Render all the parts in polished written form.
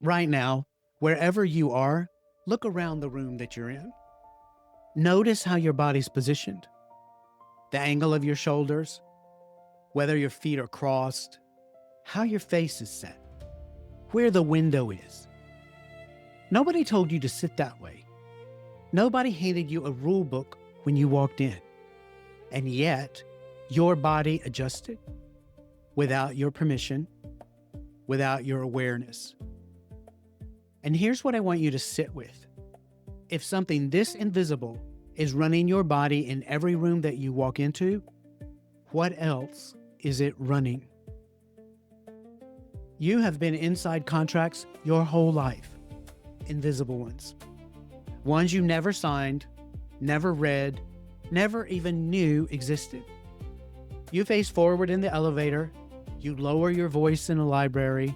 Right now, wherever you are, look around the room that you're in. Notice how your body's positioned, the angle of your shoulders, whether your feet are crossed, how your face is set, where the window is. Nobody told you to sit that way. Nobody handed you a rule book when you walked in. And yet, your body adjusted without your permission, without your awareness. And here's what I want you to sit with. If something this invisible is running your body in every room that you walk into, what else is it running? You have been inside contracts your whole life, invisible ones you never signed, never read, never even knew existed. You face forward in the elevator, you lower your voice in a library,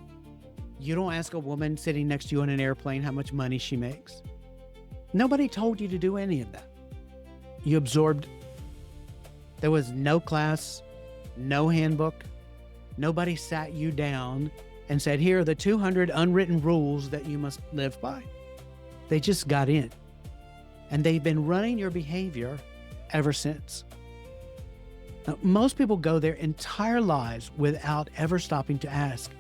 you don't ask a woman sitting next to you on an airplane how much money she makes. Nobody told you to do any of that. You absorbed. There was no class, no handbook. Nobody sat you down and said, here are the 200 unwritten rules that you must live by. They just got in. And they've been running your behavior ever since. Now, most people go their entire lives without ever stopping to ask,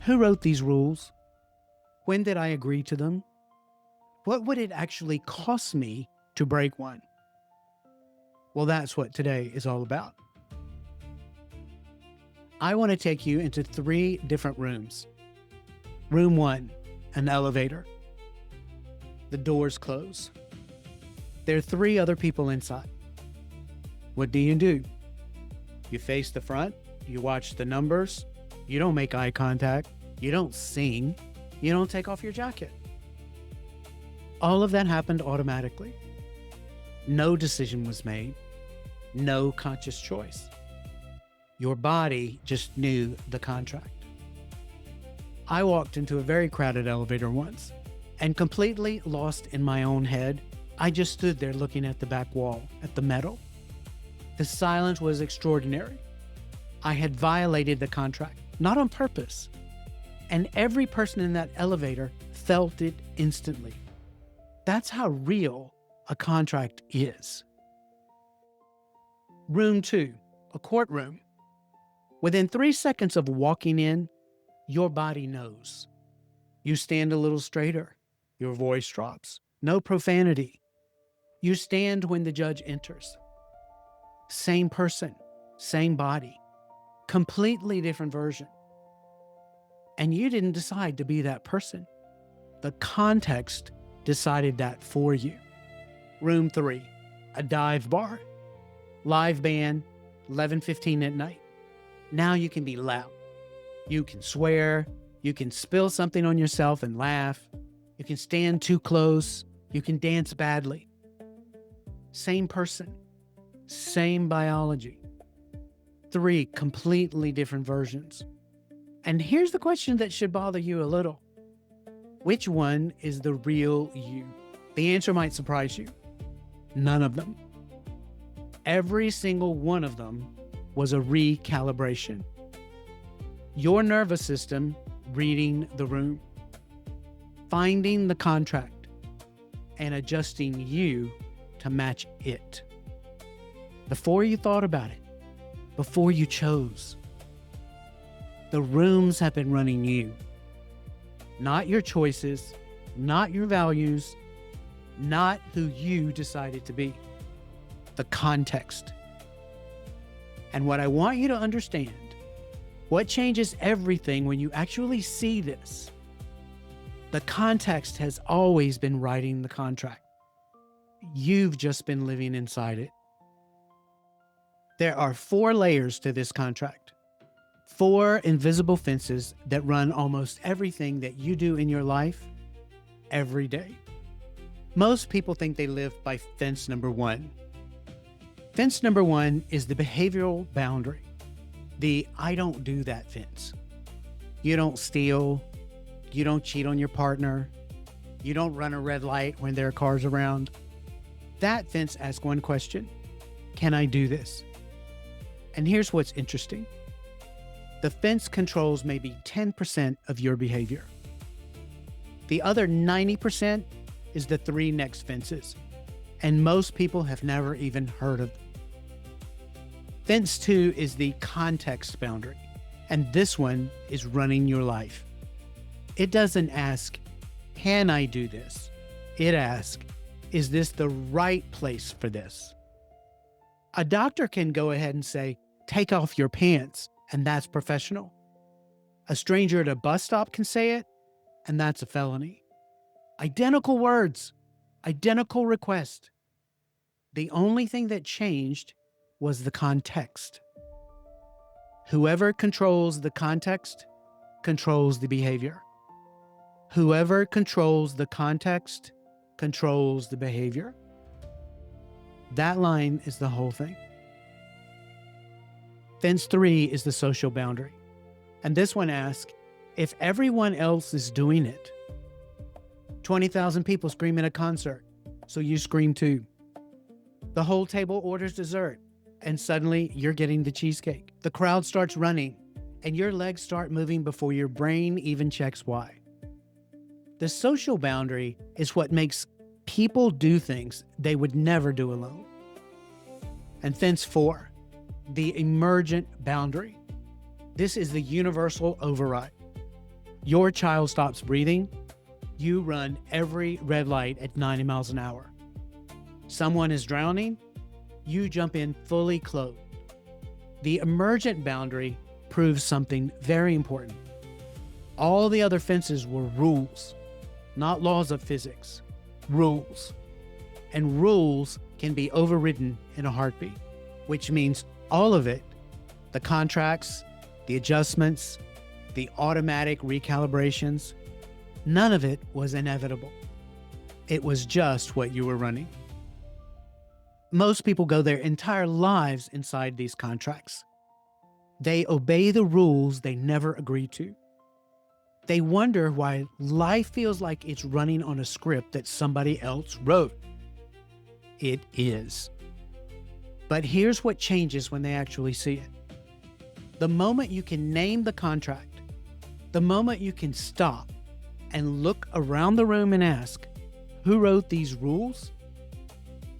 who wrote these rules? When did I agree to them? What would it actually cost me to break one? Well, that's what today is all about. I want to take you into 3 different rooms. Room 1, an elevator. The doors close. There are 3 other people inside. What do? You face the front, you watch the numbers, you don't make eye contact, you don't sing, you don't take off your jacket. All of that happened automatically. No decision was made, no conscious choice. Your body just knew the contract. I walked into a very crowded elevator once, and completely lost in my own head, I just stood there looking at the back wall, at the metal. The silence was extraordinary. I had violated the contract, not on purpose. And every person in that elevator felt it instantly. That's how real a contract is. Room 2, a courtroom. Within 3 seconds of walking in, your body knows. You stand a little straighter. Your voice drops. No profanity. You stand when the judge enters. Same person, same body, completely different version. And you didn't decide to be that person. The context decided that for you. Room 3, a dive bar. Live band, 11:15 at night. Now you can be loud. You can swear. You can spill something on yourself and laugh. You can stand too close. You can dance badly. Same person, same biology. 3 completely different versions. And here's the question that should bother you a little. Which one is the real you? The answer might surprise you. None of them. Every single one of them was a recalibration. Your nervous system reading the room, finding the contract, and adjusting you to match it. Before you thought about it, before you chose, the rooms have been running you. Not your choices, not your values, not who you decided to be. The context. And what I want you to understand, what changes everything when you actually see this, the context has always been writing the contract. You've just been living inside it. There are 4 layers to this contract. 4 invisible fences that run almost everything that you do in your life every day. Most people think they live by fence number 1. Fence number 1 is the behavioral boundary. The I don't do that fence. You don't steal. You don't cheat on your partner. You don't run a red light when there are cars around. That fence asks one question: can I do this? And here's what's interesting. The fence controls maybe 10% of your behavior. The other 90% is the three next fences, and most people have never even heard of them. Fence 2 is the context boundary, and this one is running your life. It doesn't ask, can I do this? It asks, is this the right place for this? A doctor can go ahead and say, take off your pants, and that's professional. A stranger at a bus stop can say it, and that's a felony. Identical words, identical request. The only thing that changed was the context. Whoever controls the context controls the behavior. Whoever controls the context controls the behavior. That line is the whole thing. Fence 3 is the social boundary. And this one asks, if everyone else is doing it, 20,000 people scream at a concert, so you scream too. The whole table orders dessert, and suddenly you're getting the cheesecake. The crowd starts running, and your legs start moving before your brain even checks why. The social boundary is what makes people do things they would never do alone. And fence 4, the emergent boundary. This is the universal override. Your child stops breathing, you run every red light at 90 miles an hour. Someone is drowning, you jump in fully clothed. The emergent boundary proves something very important. All the other fences were rules, not laws of physics, rules. And rules can be overridden in a heartbeat, which means all of it, the contracts, the adjustments, the automatic recalibrations, none of it was inevitable. It was just what you were running. Most people go their entire lives inside these contracts. They obey the rules they never agreed to. They wonder why life feels like it's running on a script that somebody else wrote. It is. But here's what changes when they actually see it. The moment you can name the contract, the moment you can stop and look around the room and ask, who wrote these rules?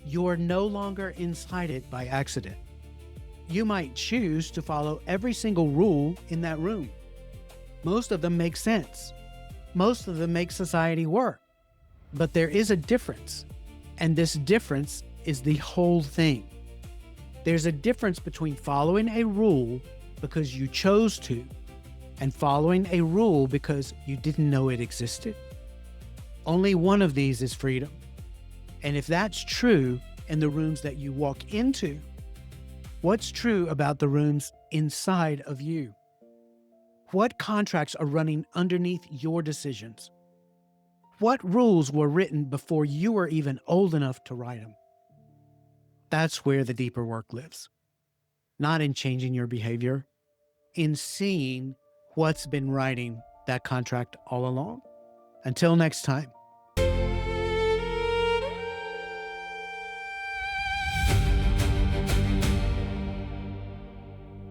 You're no longer inside it by accident. You might choose to follow every single rule in that room. Most of them make sense. Most of them make society work. But there is a difference, and this difference is the whole thing. There's a difference between following a rule because you chose to, and following a rule because you didn't know it existed. Only one of these is freedom. And if that's true in the rooms that you walk into, what's true about the rooms inside of you? What contracts are running underneath your decisions? What rules were written before you were even old enough to write them? That's where the deeper work lives. Not in changing your behavior, in seeing what's been writing that contract all along. Until next time.